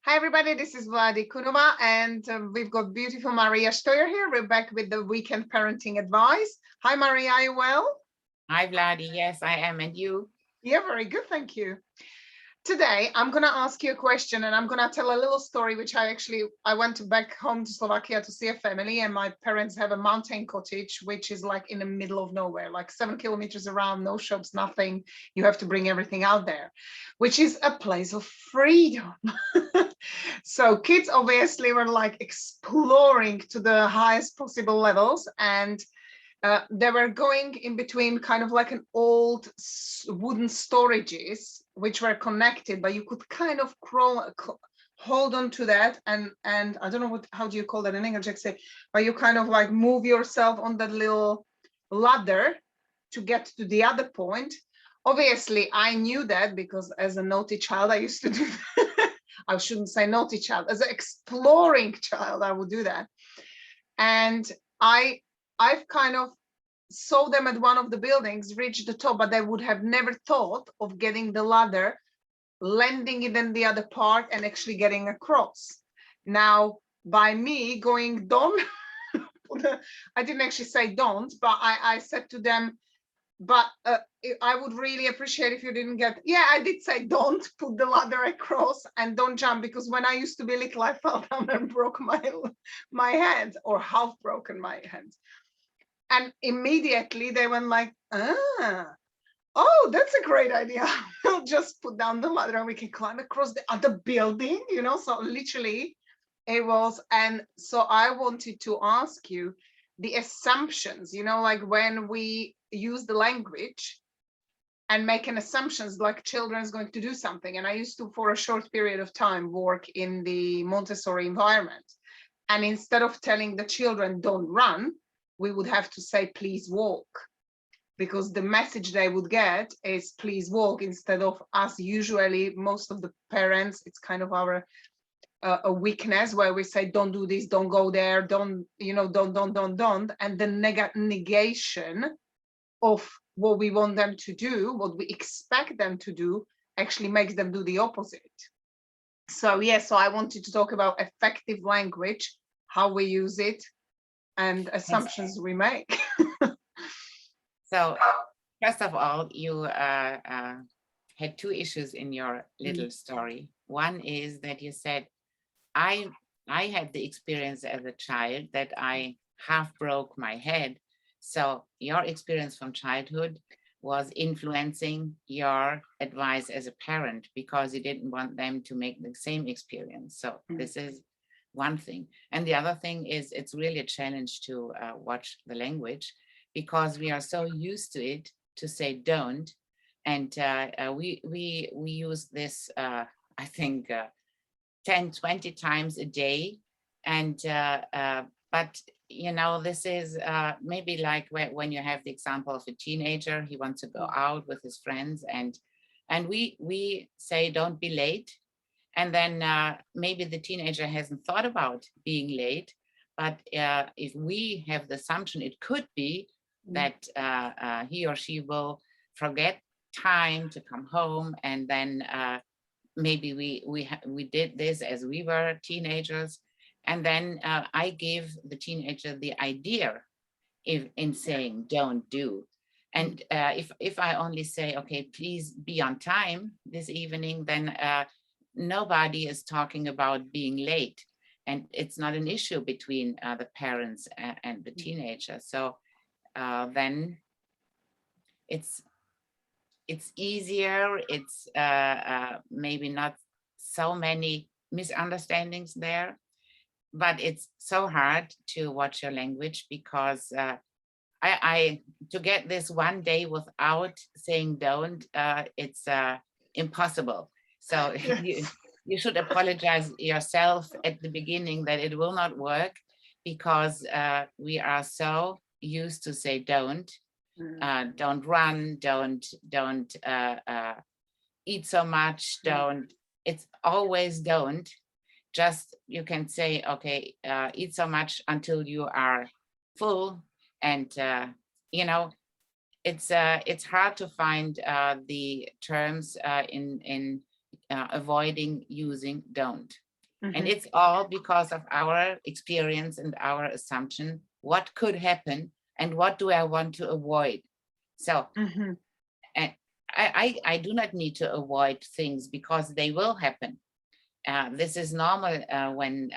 Hi everybody, this is Vladi Kunova, and we've got beautiful Maria Steuer here. We're back with the weekend parenting advice. Hi Maria, are you well? Hi, Vladi. Yes, I am. And you? Yeah, very good, thank you. Today, I'm going to ask you a question, and I'm going to tell a little story, which I went back home to Slovakia to see a family, and my parents have a mountain cottage, which is like in the middle of nowhere, like 7 kilometers around, no shops, nothing. You have to bring everything out there, which is a place of freedom. So kids obviously were like exploring to the highest possible levels, and they were going in between kind of like an old wooden storages which were connected, but you could kind of hold on to that, and I don't know how do you call that in English, exactly, but you kind of like move yourself on that little ladder to get to the other point. Obviously, I knew that because as a naughty child, I used to do that. I shouldn't say naughty child, as an exploring child, I would do that. And I've kind of saw them at one of the buildings, reach the top, but they would have never thought of getting the ladder, landing it in the other part, and actually getting across. Now, by me going don't, I didn't actually say don't, but I said to them, but I would really appreciate if you didn't get, yeah, I did say don't put the ladder across and don't jump, because when I used to be little, I fell down and broke my hand, or half broken my hand. And immediately they went like, oh, that's a great idea. We'll just put down the ladder and we can climb across the other building, so literally it was. And so I wanted to ask you the assumptions, like when we use the language and make an assumptions like children is going to do something. And I used to, for a short period of time, work in the Montessori environment. And instead of telling the children don't run, we would have to say, please walk, because the message they would get is please walk, instead of us. Usually, most of the parents, it's kind of our a weakness where we say, don't do this, don't go there, don't, don't. And the negation of what we want them to do, what we expect them to do, actually makes them do the opposite. So, yeah, so I wanted to talk about effective language, how we use it, and assumptions we make. So, first of all, you had two issues in your little story. One is that you said, I had the experience as a child that I half broke my head. So your experience from childhood was influencing your advice as a parent, because you didn't want them to make the same experience. So this is one thing. And the other thing is, it's really a challenge to watch the language, because we are so used to it to say don't. And we use this, I think, 10, 20 times a day. And but this is maybe like when you have the example of a teenager, he wants to go out with his friends, and we say don't be late. And then maybe the teenager hasn't thought about being late, but if we have the assumption, it could be that he or she will forget time to come home, and then maybe we did this as we were teenagers, and then I give the teenager the idea in saying don't do. And if I only say, okay, please be on time this evening, then nobody is talking about being late, and it's not an issue between the parents and the teenager. So then it's easier. It's maybe not so many misunderstandings there, but it's so hard to watch your language, because I to get this one day without saying don't, it's impossible. So Yes. you should apologize yourself at the beginning that it will not work, because we are so used to say don't run, don't eat so much, don't. It's always don't. Just you can say, okay, eat so much until you are full, and it's hard to find the terms in avoiding using don't. And it's all because of our experience and our assumption, what could happen and what do I want to avoid. So and I do not need to avoid things because they will happen. This is normal when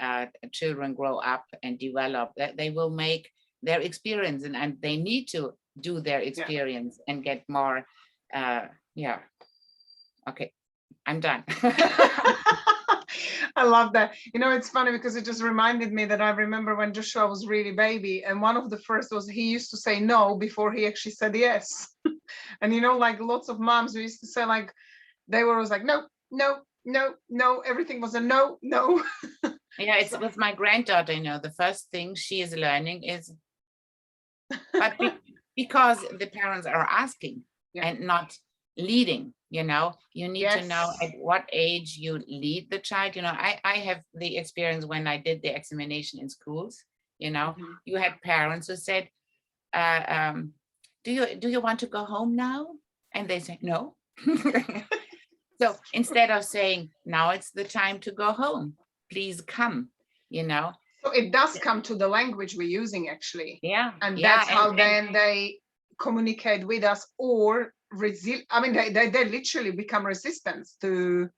children grow up and develop, that they will make their experience, and they need to do their experience and get more. Yeah. Okay, I'm done. I love that. You know, it's funny because it just reminded me that I remember when Joshua was really baby, and one of the first was he used to say no before he actually said yes. And you know, like lots of moms who used to say, like, they were always like, no, no, no, no, everything was a no, no. Yeah, it's with my granddaughter, you know, the first thing she is learning is, but because the parents are asking and not leading, you know, you need to know at what age you lead the child. You know, I have the experience when I did the examination in schools, you know, you had parents who said, do you want to go home now? And they say, no. So instead of saying, now it's the time to go home, please come, you know. So it does come to the language we're using, actually. Yeah. And that's how then they communicate with us, or I mean, they literally become resistant to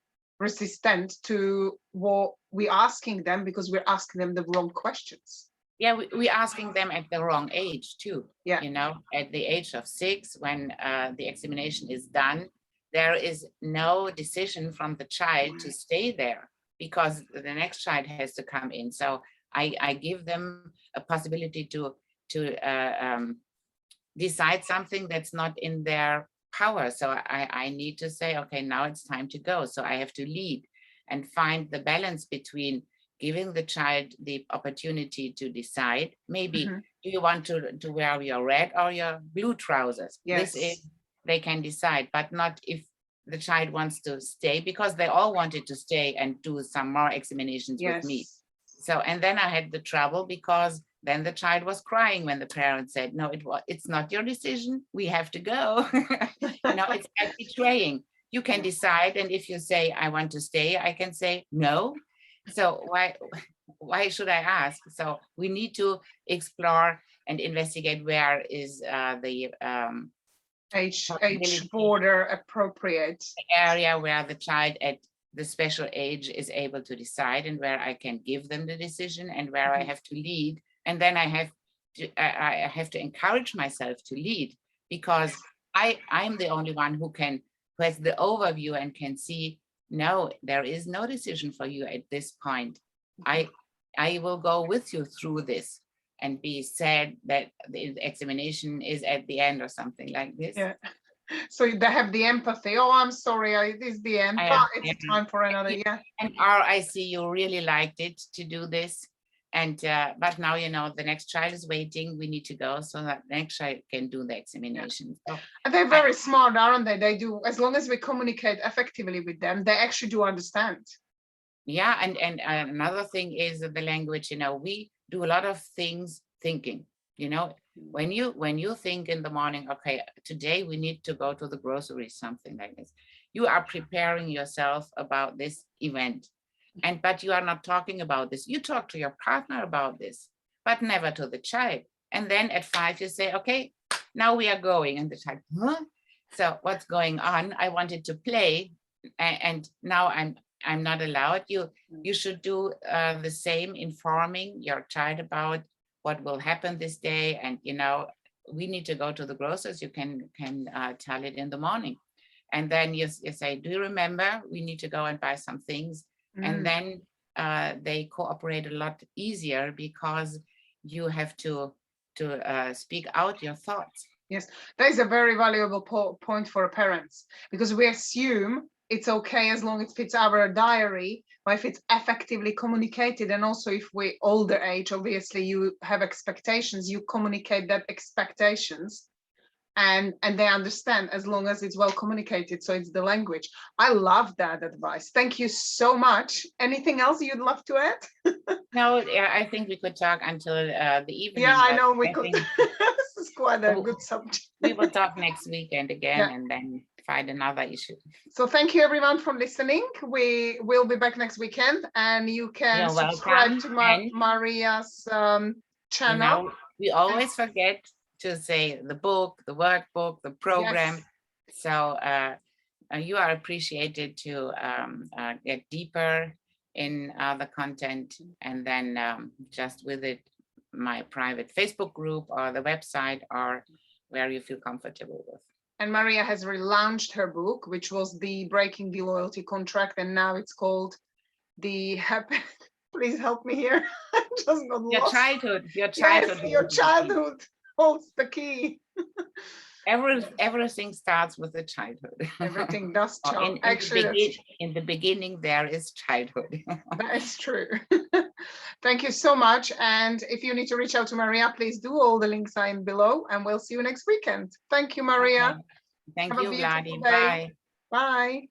what we're asking them, because we're asking them the wrong questions. Yeah, we're asking them at the wrong age too. Yeah. You know, at the age of 6, when the examination is done, there is no decision from the child to stay there because the next child has to come in. So I give them a possibility to decide something that's not in their power. So I need to say, okay, now it's time to go. So I have to lead and find the balance between giving the child the opportunity to decide. Maybe, do you want to wear your red or your blue trousers? Yes. This is, they can decide, but not if the child wants to stay, because they all wanted to stay and do some more examinations with me. So, and then I had the trouble because then the child was crying when the parents said, no, it's not your decision. We have to go. You know, it's like betraying. You can decide. And if you say, I want to stay, I can say no. So why should I ask? So we need to explore and investigate where is the age border appropriate. The area where the child at the special age is able to decide, and where I can give them the decision, and where I have to lead. And then I have to encourage myself to lead, because I'm the only one who has the overview and can see, no, there is no decision for you at this point. I will go with you through this, and be sad that the examination is at the end or something like this. Yeah. So they have the empathy. Oh, I'm sorry, it is the end, but it's time for another. Yeah. And I see you really liked it to do this. And but now, you know, the next child is waiting. We need to go so that the next child can do the examination. So, and they're very smart, aren't they? They do, as long as we communicate effectively with them, they actually do understand. Yeah, and another thing is the language. You know, we do a lot of things thinking. You know, when you think in the morning, okay, today we need to go to the grocery, something like this, you are preparing yourself about this event. But you are not talking about this. You talk to your partner about this, but never to the child. And then at 5 you say, okay, now we are going. And the child, huh? So what's going on? I wanted to play, and now I'm not allowed. You should do the same, informing your child about what will happen this day. And, you know, we need to go to the grocers. You can tell it in the morning. And then you say, do you remember? We need to go and buy some things. And then they cooperate a lot easier, because you have to speak out your thoughts. Yes, that is a very valuable point for parents, because we assume it's okay as long as it fits our diary, but if it's effectively communicated, and also if we're older age, obviously you have expectations, you communicate that expectations, and they understand as long as it's well communicated. So it's the language. I love that advice. Thank you so much. Anything else you'd love to add? No, I think we could talk until the evening. Yeah, I know we could. This is quite a good subject. We will talk next weekend again, and then find another issue. So thank you everyone for listening. We will be back next weekend, and you can You're subscribe welcome. to And, Maria's you channel. know, we always forget to say the book, the workbook, the program. Yes. So you are appreciated to get deeper in the content, and then just visit my private Facebook group or the website, or where you feel comfortable with. And Maria has relaunched her book, which was the Breaking the Loyalty Contract, and now it's called the Happy. Please help me here. I'm just not Your lost. childhood. Yes, your childhood holds the key. Everything starts with the childhood. Everything does start. In the beginning, there is childhood. That is true. Thank you so much. And if you need to reach out to Maria, please do. All the links are in below, and we'll see you next weekend. Thank you, Maria. Okay. Thank Have a you, beautiful Vladi. day. Bye. Bye.